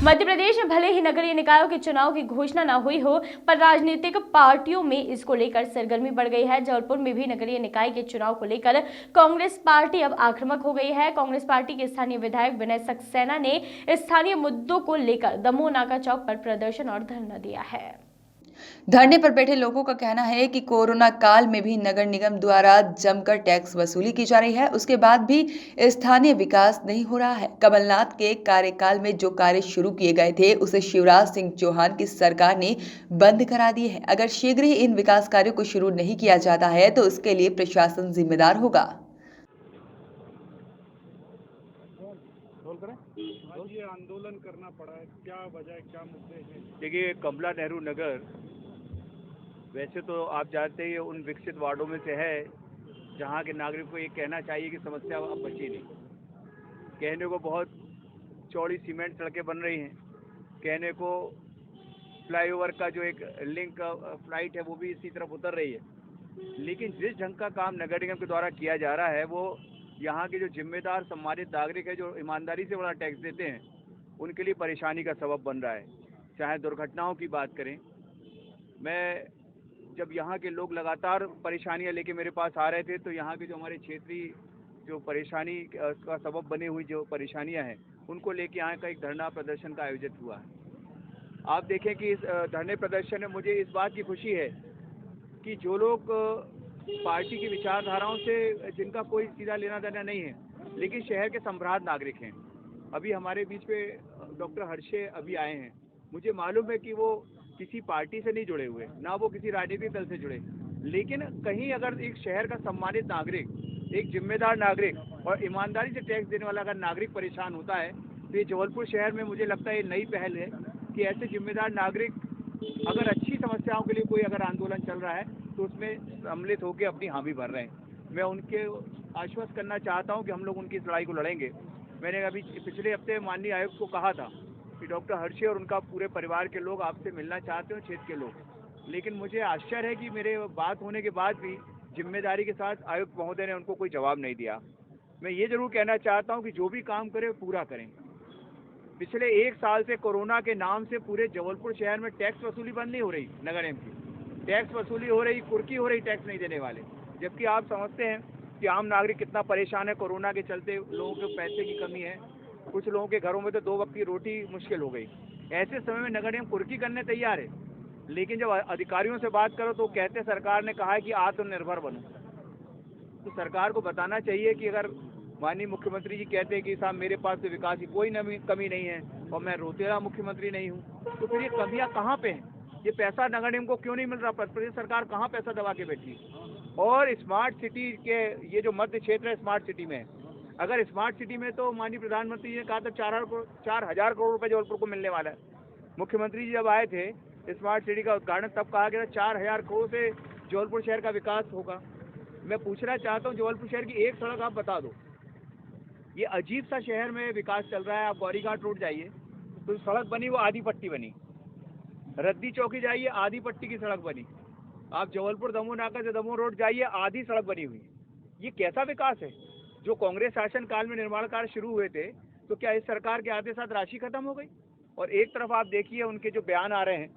मध्य प्रदेश में भले ही नगरीय निकायों के चुनाव की घोषणा न हुई हो, पर राजनीतिक पार्टियों में इसको लेकर सरगर्मी बढ़ गई है। जबलपुर में भी नगरीय निकाय के चुनाव को लेकर कांग्रेस पार्टी अब आक्रामक हो गई है। कांग्रेस पार्टी के स्थानीय विधायक विनय सक्सेना ने स्थानीय मुद्दों को लेकर दमोह नाका चौक पर प्रदर्शन और धरना दिया है। धरने पर बैठे लोगों का कहना है कि कोरोना काल में भी नगर निगम द्वारा जमकर टैक्स वसूली की जा रही है, उसके बाद भी स्थानीय विकास नहीं हो रहा है। कमलनाथ के कार्यकाल में जो कार्य शुरू किए गए थे उसे शिवराज सिंह चौहान की सरकार ने बंद करा दिए हैं। अगर शीघ्र ही इन विकास कार्यों को शुरू नहीं किया जाता है तो उसके लिए प्रशासन जिम्मेदार होगा। ये आंदोलन करना पड़ा है, क्या वजह, क्या मुद्दे हैं? देखिए, कमला नेहरू नगर वैसे तो आप जानते ही उन विकसित वार्डों में से है जहाँ के नागरिक को ये कहना चाहिए कि समस्या अब बची नहीं। कहने को बहुत चौड़ी सीमेंट सड़कें बन रही हैं, कहने को फ्लाईओवर का जो एक लिंक फ्लाइट है वो भी इसी तरफ उतर रही है, लेकिन जिस ढंग का काम नगर निगम के द्वारा किया जा रहा है वो यहाँ के जो जिम्मेदार सम्मानित नागरिक है, जो ईमानदारी से बड़ा टैक्स देते हैं, उनके लिए परेशानी का सबब बन रहा है। चाहे दुर्घटनाओं की बात करें, मैं जब यहाँ के लोग लगातार परेशानियाँ लेके मेरे पास आ रहे थे तो यहाँ के जो हमारे क्षेत्रीय जो परेशानी का सबब बनी हुई जो परेशानियाँ हैं उनको लेके यहाँ का एक धरना प्रदर्शन का आयोजित हुआ है। आप देखें कि इस धरने प्रदर्शन में मुझे इस बात की खुशी है कि जो लोग पार्टी की विचारधाराओं से जिनका कोई सीधा लेना देना नहीं है, लेकिन शहर के सम्राट नागरिक हैं। अभी हमारे बीच में डॉक्टर हर्षे अभी आए हैं। मुझे मालूम है कि वो किसी पार्टी से नहीं जुड़े हुए, ना वो किसी राजनीतिक दल से जुड़े, लेकिन कहीं अगर एक शहर का सम्मानित नागरिक, एक जिम्मेदार नागरिक और ईमानदारी से टैक्स देने वाला अगर नागरिक परेशान होता है तो ये जबलपुर शहर में मुझे लगता है ये नई पहल है कि ऐसे जिम्मेदार नागरिक अगर अच्छी समस्याओं के लिए कोई अगर आंदोलन चल रहा है तो उसमें सम्मिलित होकर अपनी हामी भर रहे हैं। मैं उनके आश्वस्त करना चाहता हूं कि हम लोग उनकी इस लड़ाई को लड़ेंगे। मैंने अभी पिछले हफ्ते माननीय आयुक्त को कहा था कि डॉक्टर हर्षे और उनका पूरे परिवार के लोग आपसे मिलना चाहते हो, क्षेत्र के लोग, लेकिन मुझे आश्चर्य है कि मेरे बात होने के बाद भी जिम्मेदारी के साथ आयुक्त महोदय ने उनको कोई जवाब नहीं दिया। मैं ये जरूर कहना चाहता हूँ कि जो भी काम करें पूरा करें। पिछले 1 साल से कोरोना के नाम से पूरे जबलपुर शहर में टैक्स वसूली बंद नहीं हो रही, नगर निगम की टैक्स वसूली हो रही, कुर्की हो रही टैक्स नहीं देने वाले, जबकि आप समझते हैं कि आम नागरिक कितना परेशान है। कोरोना के चलते लोगों के पैसे की कमी है, कुछ लोगों के घरों में तो 2 वक्त की रोटी मुश्किल हो गई। ऐसे समय में नगर निगम कुर्की करने तैयार है, लेकिन जब अधिकारियों से बात करो तो कहते सरकार ने कहा है कि आत्मनिर्भर बनो। तो सरकार को बताना चाहिए कि अगर माननीय मुख्यमंत्री जी कहते हैं कि साहब मेरे पास तो विकास की कोई कमी नहीं है और मैं रोतेला मुख्यमंत्री नहीं हूँ, तो फिर ये कमियाँ कहाँ पे हैं? ये पैसा नगर निगम को क्यों नहीं मिल रहा? प्रदेश सरकार कहाँ पैसा दबा के बैठी? और स्मार्ट सिटी के ये जो मध्य क्षेत्र है स्मार्ट सिटी में, अगर स्मार्ट सिटी में तो माननीय प्रधानमंत्री जी ने कहा था 4,000 करोड़ रुपए जबलपुर को मिलने वाला है। मुख्यमंत्री जी जब आए थे स्मार्ट सिटी का उद्घाटन तब कहा गया 4,000 करोड़ से जबलपुर शहर का विकास होगा। मैं पूछना चाहता हूँ जबलपुर शहर की एक सड़क आप बता दो। ये अजीब सा शहर में विकास चल रहा है। आप गौरीघाट रोड जाइए तो सड़क बनी वो आधी पट्टी बनी, रद्दी चौकी जाइए आधी पट्टी की सड़क बनी, आप जबलपुर दमोह नाका से दमोह रोड जाइए आधी सड़क बनी हुई। ये कैसा विकास है? जो कांग्रेस शासन काल में निर्माण कार्य शुरू हुए थे तो क्या इस सरकार के आते साथ राशि खत्म हो गई? और एक तरफ आप देखिए उनके जो बयान आ रहे हैं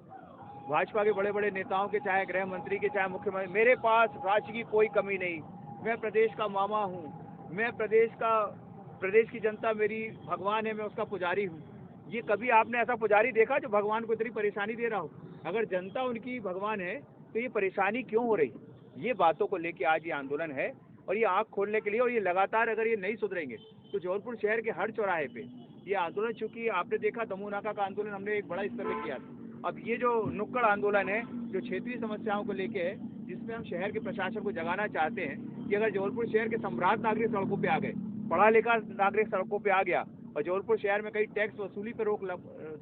भाजपा के बड़े बड़े नेताओं के, चाहे गृह मंत्री के, चाहे मुख्यमंत्री, मेरे पास राशि की कोई कमी नहीं, मैं प्रदेश का मामा हूँ, मैं प्रदेश की जनता मेरी भगवान है, मैं उसका पुजारी हूँ। ये कभी आपने ऐसा पुजारी देखा जो भगवान को इतनी परेशानी दे रहा हो? अगर जनता उनकी भगवान है तो ये परेशानी क्यों हो रही? ये बातों को लेके आज ये आंदोलन है और ये आंख खोलने के लिए, और ये लगातार अगर ये नहीं सुधरेंगे तो जबलपुर शहर के हर चौराहे पे ये आंदोलन, चूंकि आपने देखा दमोह नाका का आंदोलन हमने एक बड़ा स्तर पर किया था, अब ये जो नुक्कड़ आंदोलन है जो क्षेत्रीय समस्याओं को लेके है, जिसमें हम शहर के प्रशासन को जगाना चाहते हैं कि अगर जबलपुर शहर के सम्राट नागरिक सड़कों पे आ गए, पढ़ा लिखा नागरिक सड़कों पे आ गया और जबलपुर शहर में कहीं टैक्स वसूली पर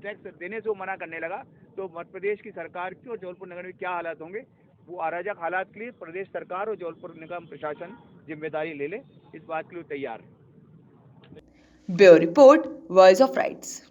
टैक्स देने से वो मना करने लगा, तो मध्य प्रदेश की सरकार की और जबलपुर नगर में क्या हालात होंगे? वो अराजक हालात के लिए प्रदेश सरकार और जबलपुर निगम प्रशासन जिम्मेदारी ले ले, इस बात के लिए तैयार है। Bureau report, voice of rights.